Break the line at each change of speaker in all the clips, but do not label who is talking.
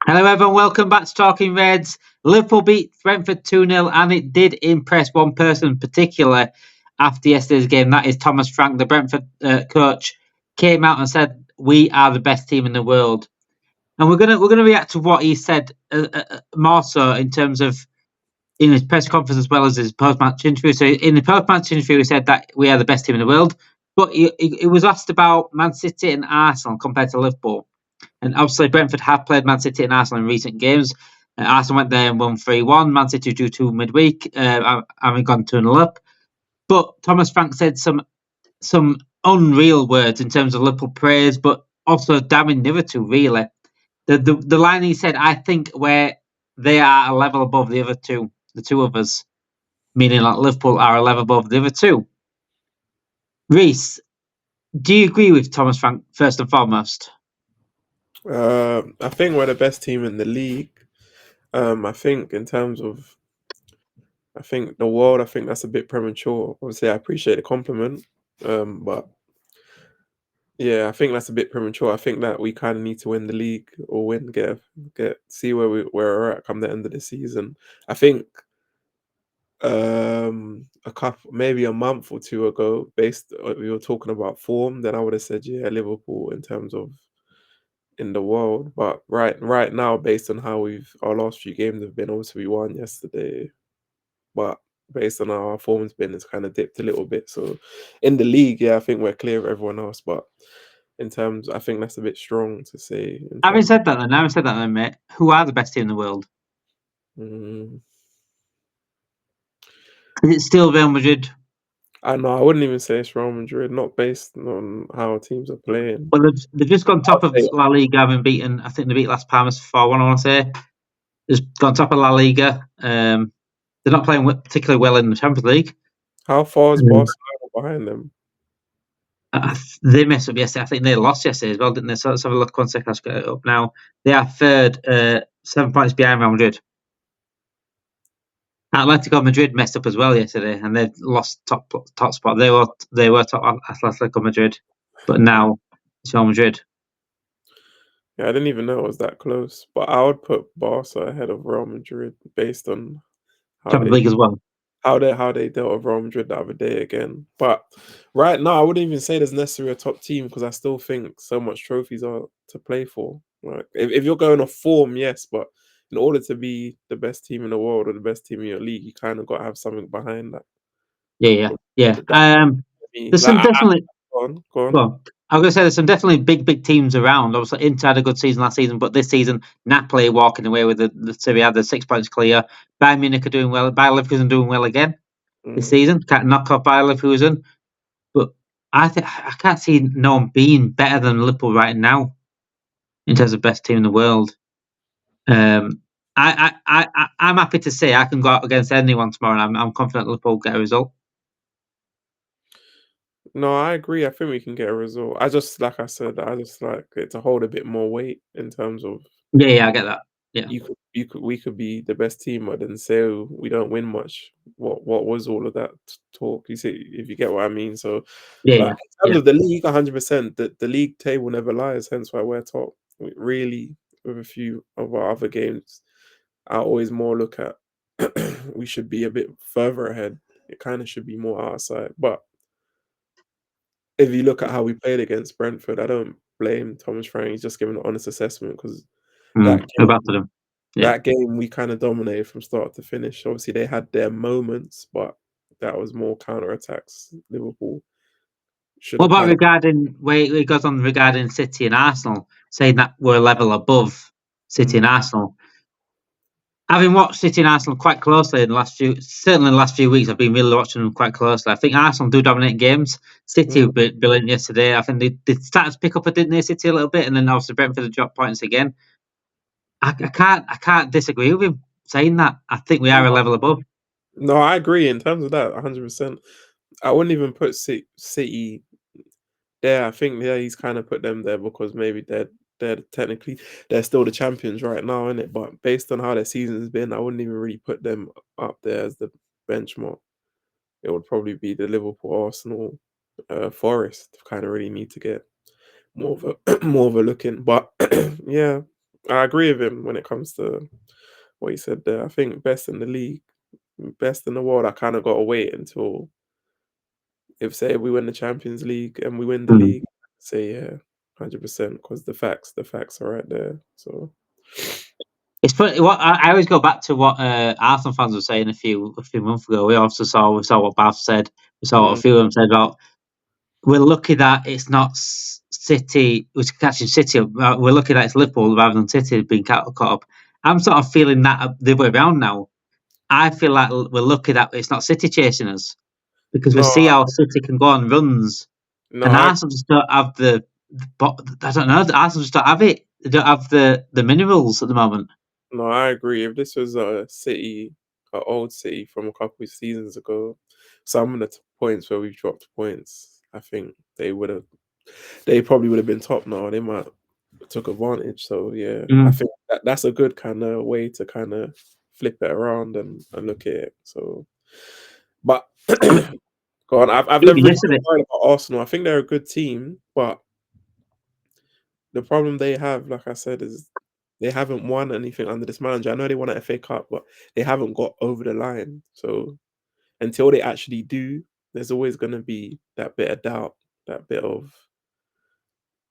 Hello, everyone. Welcome back to Talking Reds. Liverpool beat Brentford 2-0, and it did impress one person in particular after yesterday's game. That is Thomas Frank, the Brentford coach, came out and said, "We are the best team in the world." And we're gonna react to what he said more so in terms of in his press conference as well as his post-match interview. So in the post-match interview, he said that we are the best team in the world. But he was asked about Man City and Arsenal compared to Liverpool. And obviously, Brentford have played Man City and Arsenal in recent games. Arsenal went there and won 3-1. Man City drew 2 midweek, having gone 2-0 up. But Thomas Frank said some unreal words in terms of Liverpool praise, but also damning the other two, really. The line he said, "I think where they are a level above the other two, the two of us," meaning like Liverpool are a level above the other two. Reese, do you agree with Thomas Frank first and foremost?
I think we're the best team in the league. I think in terms of, I think the world, I think that's a bit premature. Obviously, I appreciate the compliment, but yeah, I think that's a bit premature. I think that we kind of need to win the league or get see where we're at come the end of the season. I think a couple maybe a month or two ago, based we were talking about form, then I would have said yeah, Liverpool in terms of in the world. But right now, based on how our last few games have been, obviously we won yesterday, but based on how our form's been, it's kind of dipped a little bit. So in the league, yeah, I think we're clear of everyone else. But in terms, I think that's a bit strong to say in
Having
terms.
said that, mate, who are the best team in the world?
Mm,
Is it still Real Madrid?
I know I wouldn't even say it's Real Madrid, not based on how teams are playing.
Well, they've just gone
I'd
top of
say
La Liga, having beaten. I think they beat Las Palmas 4-1. I want to say just gone top of La Liga. They're not playing particularly well in the Champions League.
how far is
Um,
Barcelona behind them?
they messed up yesterday. I think they lost yesterday as well, didn't they? So let's have a look. One second, I'll just get it up now. They are third, 7 points behind Real Madrid. Atletico Madrid messed up as well yesterday, and they've lost top spot. They were top Atletico Madrid, but now it's Real Madrid.
Yeah, I didn't even know it was that close. But I would put Barca ahead of Real Madrid based on how
Champions
they
League as well.
how they dealt with Real Madrid the other day again. But right now, I wouldn't even say there's necessarily a top team because I still think so much trophies are to play for. Like if you're going off form, yes, but in order to be the best team in the world or the best team in your league, you kind of got to have something behind that.
Yeah, yeah,
That
yeah. There's
like
some definitely.
go on.
Well, I was gonna say there's some definitely big teams around. Obviously, Inter had a good season last season, but this season Napoli are walking away with the Serie A. The 6 points clear. Bayern Munich are doing well. Bayer Leverkusen doing well again this
Mm.
season. Can't knock off Bayer Leverkusen, but I can't see no one being better than Liverpool right now in terms of best team in the world. I'm happy to say I can go out against anyone tomorrow, and I'm confident Liverpool will get a result.
No, I agree. I think we can get a result. I just, like I said, I just like it to hold a bit more weight in terms of
Yeah, I get that. Yeah,
we could be the best team, but then say we don't win much. What was all of that talk? You see, if you get what I mean. So, like
yeah,
in
yeah.
terms of the league, 100%, the league table never lies. Hence why we're top. Really, with a few of our other games, I always more look at we should be a bit further ahead. It kind of should be more our side, but if you look at how we played against Brentford, I don't blame Thomas Frank. He's just giving an honest assessment because that
About
game,
them. Yeah.
that game we kind of dominated from start to finish. Obviously, they had their moments, but that was more counter attacks. Liverpool should
What
have
about
kind of.
regarding where it goes on regarding City and Arsenal, saying that we're a level above City and
Mm,
Arsenal? Having watched City and Arsenal quite closely in the last certainly in the last few weeks, I've been really watching them quite closely. I think Arsenal do dominate games. City
mm.
were brilliant yesterday. I think they started to pick up, didn't they, City a little bit, and then obviously Brentford had dropped points again. I can't disagree with him saying that. I think we are a level above.
No, I agree in terms of that, 100%. I wouldn't even put City there. I think yeah, he's kind of put them there because maybe they're technically they're still the champions right now, isn't it? But based on how their season's been, I wouldn't even really put them up there as the benchmark. It would probably be the Liverpool, Arsenal, Forest. Kind of really need to get more of a more of a look in. But yeah, I agree with him when it comes to what he said there. I think best in the league, best in the world. I kind of got to wait until if say we win the Champions League and we win the
Mm.
league, say yeah, 100% because the facts are right there. So
It's funny. What I always go back to what Arsenal fans were saying a few months ago. We also saw what Bath said. We saw what a
mm,
few of them said about. We're lucky that it's not City, which catching City up. We're lucky that it's Liverpool rather than City being caught up. I'm sort of feeling that the other way around now. I feel like we're lucky that it's not City chasing us because we
no,
see how City can go on runs,
no,
and Arsenal just don't have I don't know. Arsenal just don't have it. They don't have the minerals at the moment.
no, I agree. If this was a City, an old City from a couple of seasons ago, some of the points where we've dropped points, I think they probably would have been top now. They might have took advantage. So yeah, I
Mm.
think that's a good kind of way to kind of flip it around and look at it. So, but
I mean,
go on. I've never
even
really been
yesterday,
worried about Arsenal. I think they're a good team, but the problem they have, like I said, is they haven't won anything under this manager. I know they won an FA Cup, but they haven't got over the line. So until they actually do, there's always going to be that bit of doubt, that bit of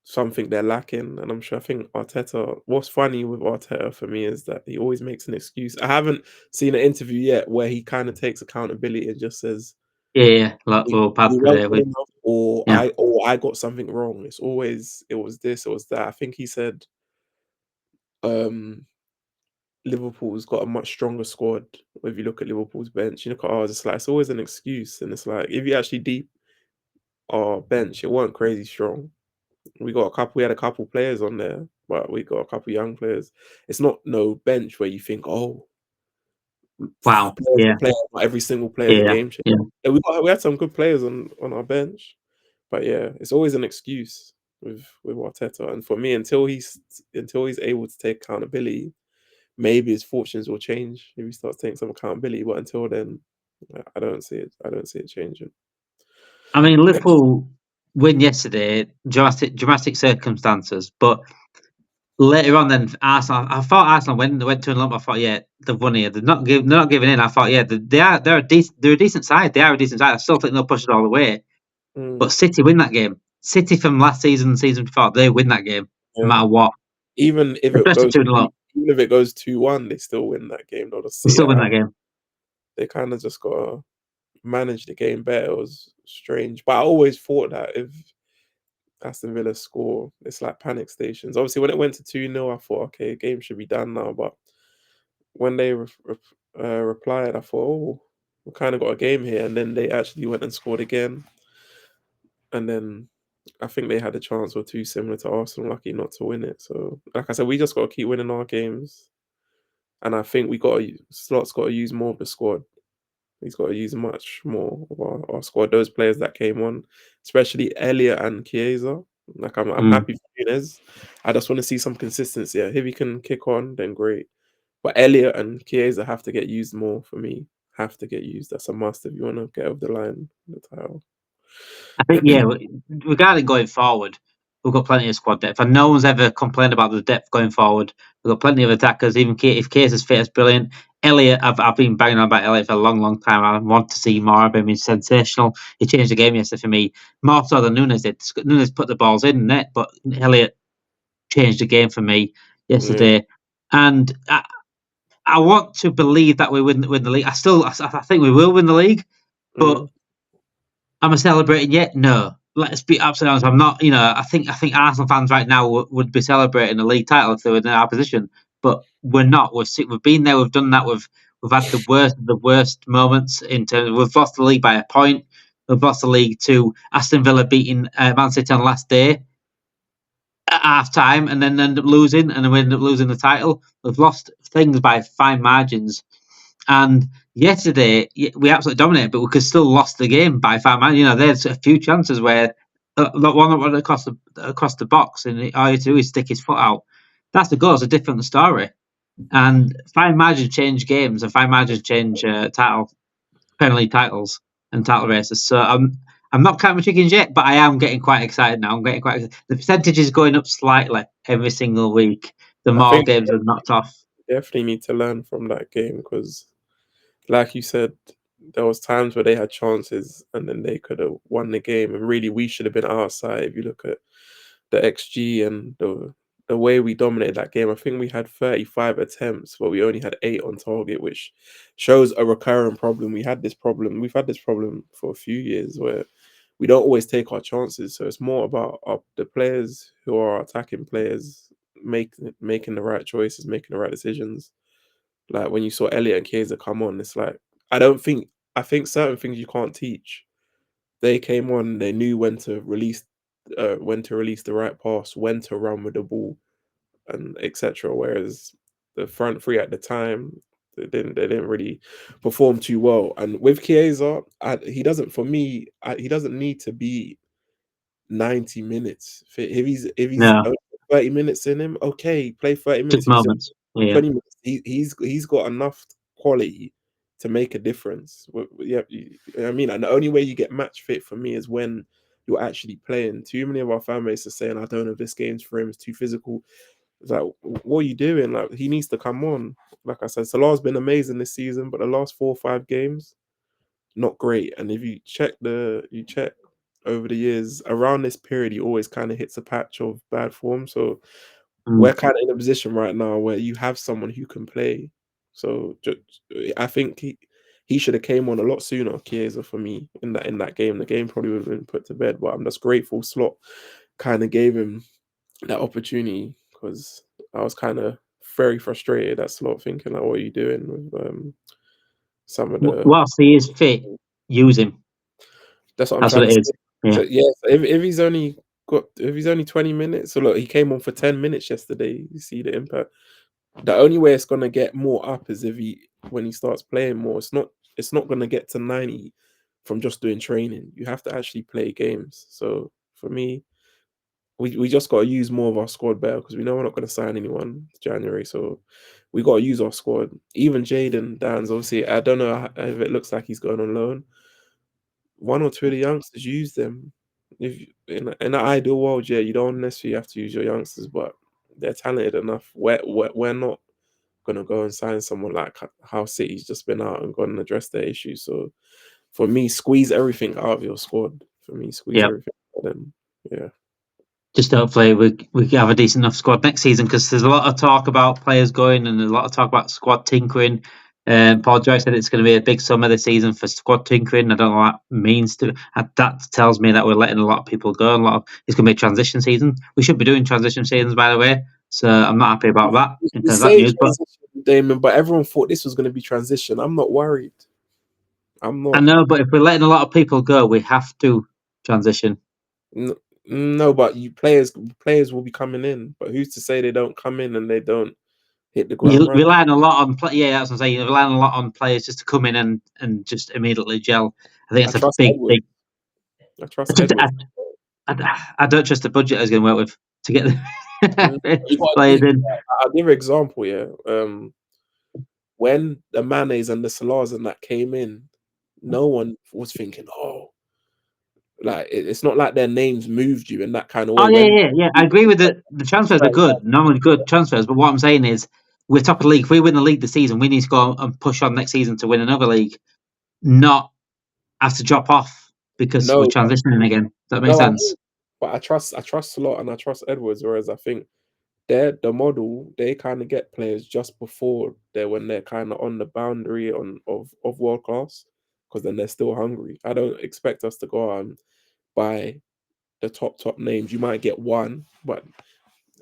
something they're lacking. And I think Arteta, what's funny with Arteta for me is that he always makes an excuse. I haven't seen an interview yet where he kind of takes accountability and just says,
yeah, like
we,
well,
we
Pad
weren't
today,
good enough, or
yeah,
I got something wrong. It's always it was this, it was that. I think he said um Liverpool's got a much stronger squad. If you look at Liverpool's bench, you look at ours, it's always an excuse. And it's like if you actually deep our bench, it weren't crazy strong. We had a couple players on there, but we got a couple young players. It's not no bench where you think, oh,
wow,
players
yeah,
for players, not every single player is a
yeah,
game changer.
yeah.
Yeah, we had some good players on our bench, but yeah, it's always an excuse with Arteta. And for me, until he's able to take accountability, maybe his fortunes will change if he starts taking some accountability. But until then, I don't see it. I don't see it changing.
I mean, Liverpool win yesterday, dramatic circumstances, but later on, then Arsenal. I thought Arsenal went to a lump. I thought, yeah, they've won here. They're not giving in. I thought, yeah, they're a decent side. They are a decent side. I still think they'll push it all the way.
Mm,
But City win that game. City from last season, season before, they win that game no
yeah.
matter what.
Even if it
Especially
goes,
2-0 up,
even if it goes 2-1, they still win that game. They'll just
they
see it
still win that
out.
game.
They kind of just gotta manage the game better. It was strange, but I always thought that if Aston Villa score, it's like panic stations. Obviously, when it went to 2-0, I thought, okay, game should be done now. But when they replied, I thought, oh, we kind of got a game here. And then they actually went and scored again. And then I think they had a chance or two similar to Arsenal, lucky not to win it. So, like I said, we just got to keep winning our games. And I think Slot's got to use more of the squad. He's got to use much more of our squad. Those players that came on, especially Elliot and Chiesa. Like I'm
Mm.
happy for Nunez. I just want to see some consistency. Yeah, if he can kick on, then great. But Elliot and Chiesa have to get used more for me. Have to get used. That's a must if you want to get over the line, the title.
I think, yeah, regarding going forward, we've got plenty of squad depth, and no one's ever complained about the depth going forward. We've got plenty of attackers. Even if Case is fit, it's brilliant. Elliot, I've been banging on about Elliot for a long, long time. I want to see more of him. He's sensational. He changed the game yesterday for me, more so than Nunes did. Nunes put the balls in net, but Elliot changed the game for me
Yeah.
yesterday. And I want to believe that we win the league. I think we will win the league, but
Mm,
am I celebrating yet? No. Let's be absolutely honest. I'm not. I think Arsenal fans right now would be celebrating a league title if they were in our position, but we're not. We've been there. We've done that. We've had the worst moments in terms. We've lost the league by a point. We've lost the league to Aston Villa beating Man City on the last day at half time, and then end up losing, and then we end up losing the title. We've lost things by fine margins. And yesterday, we absolutely dominated, but we could still lost the game by 5 man. There's a few chances where one across the box, and all you do is stick his foot out. That's the goal. It's a different story. And fine margins change games, and fine margins change penalty titles and title races. So I'm not counting my chickens yet, but I am getting quite excited now. The percentage is going up slightly every single week. the
I
more
think
games are knocked off.
we definitely need to learn from that game because, like you said, there was times where they had chances and then they could have won the game, and really we should have been outside. If you look at the XG and the way we dominated that game, I think we had 35 attempts, but we only had 8 on target, which shows a recurring problem. We've had this problem for a few years where we don't always take our chances. So it's more about the players who are attacking players making the right choices, making the right decisions. Like when you saw Elliot and Chiesa come on, it's like I think certain things you can't teach. They came on, they knew when to release the right pass, when to run with the ball, and etc. Whereas the front three at the time, they didn't really perform too well. And with Chiesa, he doesn't need to be 90 minutes. If he's
No,
only 30 minutes in him, okay, play 30
just
minutes. If he's
moments. Yeah.
20 minutes, he's got enough quality to make a difference. Yeah, I mean, and the only way you get match fit for me is when you're actually playing. Too many of our fan base are saying, "I don't know if this game's for him. It's too physical." It's like, what are you doing? Like, he needs to come on. Like I said, Salah's been amazing this season, but the last 4 or 5 games, not great. And if you check over the years, around this period, he always kind of hits a patch of bad form. So we're
Mm.
kind of in a position right now where you have someone who can play. So I think he should have came on a lot sooner, Chiesa, for me in that game. The game probably would have been put to bed, but I'm just grateful Slot kind of gave him that opportunity because I was kind of very frustrated at Slot, thinking like, what are you doing with some of the.
Whilst he is fit, use him.
That's what I'm
That's
trying
what
to
it
say.
is.
So
Yeah.
yeah, so if he's only 20 minutes, so look, he came on for 10 minutes yesterday. You see the impact. The only way it's gonna get more up is if when he starts playing more. It's not gonna get to 90 from just doing training. You have to actually play games. So for me, we just got to use more of our squad better because we know we're not going to sign anyone January. So we got to use our squad. Even Jaden Dan's obviously. I don't know if it looks like he's going on loan. One or two of the youngsters, use them. If in an ideal world, yeah, you don't necessarily have to use your youngsters, but they're talented enough. We're not gonna go and sign someone like how City's just been out and gone and addressed their issues. So for me, squeeze everything out of your squad. For me, squeeze
Yeah.
everything out of them. Yeah.
Just hopefully we can have a decent enough squad next season because there's a lot of talk about players going and a lot of talk about squad tinkering. Paul Joyce said it's going to be a big summer this season for squad tinkering. I don't know what that means. That tells me that we're letting a lot of people go. It's going to be a transition season. We should be doing transition seasons, by the way. So I'm not happy about that in
We
terms of that
say
news. But
transition, Damon, but everyone thought this was going to be transition. I'm not worried. I'm
I
not.
know, but if we're letting a lot of people go, we have to transition.
n- No, but players will be coming in. But who's to say they don't come in and they don't hit the ground
You
running?
relying a lot on yeah, that's what I'm saying. You're relying a lot on players just to come in and just immediately gel. I think
I
that's a
trust
big
Edwards.
thing.
I
I,
trust
just,
Edwards.
I don't trust the budget I was going to work with to get
You
the
got to
players
think.
in.
I'll give you an example. Yeah. When the Manes and the Salahs and that came in, no one was thinking, oh, like it's not like their names moved you in that kind of way.
Oh yeah,
When
yeah, yeah. I agree with the transfers are good, normally good transfers. But what I'm saying is, we're top of the league. If we win the league this season, we need to go and push on next season to win another league, not have to drop off because we're
no,
transitioning again. Does that make
no,
sense?
but I trust a lot and I trust Edwards. Whereas I think the model, they kind of get players just before when they're kind of on the boundary of world class, because then they're still hungry. I don't expect us to go out and buy the top names. You might get one, but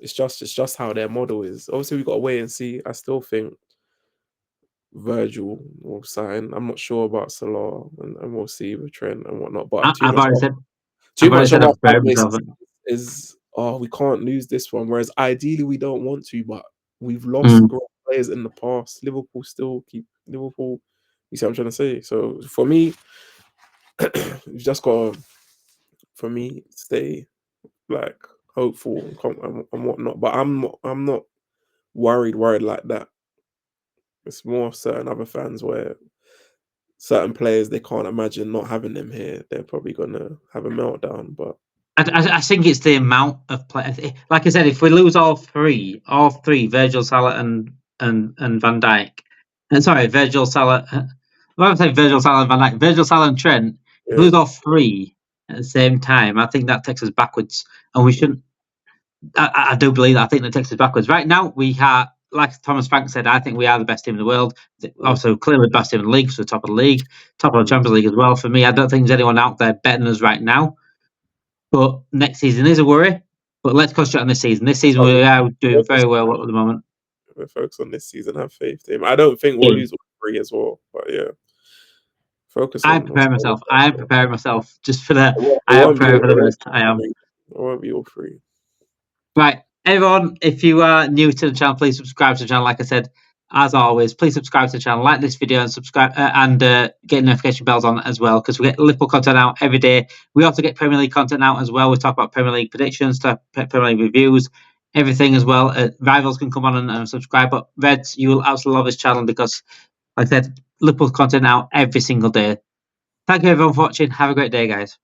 it's just how their model is. Obviously, we got to wait and see. I still think Virgil will sign. I'm not sure about Salah, and we'll see with Trent and whatnot. But too
I've
much
already said.
too
I've already
much
said
of our
I've
fan
buried
base
myself.
is oh, we can't lose this one. Whereas ideally we don't want to, but we've lost
Mm.
great players in the past. Liverpool still keep Liverpool. You see what I'm trying to say? So for me, you've just got to, for me, stay like hopeful and whatnot. But I'm not worried like that. It's more certain other fans where certain players they can't imagine not having them here. They're probably gonna have a meltdown. But
I think it's the amount of play. Like I said, if we lose all three, Virgil, Salah, and Van Dijk. Sorry, Virgil, Salah. When I say Virgil, Salah, and Van Dijk, Virgil, Salah, and Trent. If we lose all three at the same time, I think that takes us backwards, and we shouldn't. I do believe that. I think that takes us backwards. Right now, we are, like Thomas Frank said, I think we are the best team in the world. Also, clearly the best team in the league, so top of the league, top of the Champions League as well. For me, I don't think there's anyone out there better than us right now. But next season is a worry. But let's concentrate on this season. This season we are doing very well at the moment.
We're focused on this season. Have faith in him. I don't think we'll lose all three as well. But yeah, focus on.
I'm preparing myself. I am preparing myself just for that.
I
am preparing for the best. I am.
It won't be all three.
Right, everyone. If you are new to the channel, please subscribe to the channel. Like I said, as always, please subscribe to the channel, like this video, and subscribe and get notification bells on as well, because we get Liverpool content out every day. We also get Premier League content out as well. We talk about Premier League predictions, Premier League reviews, everything as well. Rivals can come on and subscribe. But Reds, you will absolutely love this channel because, like I said, Liverpool content out every single day. Thank you everyone for watching. Have a great day, guys.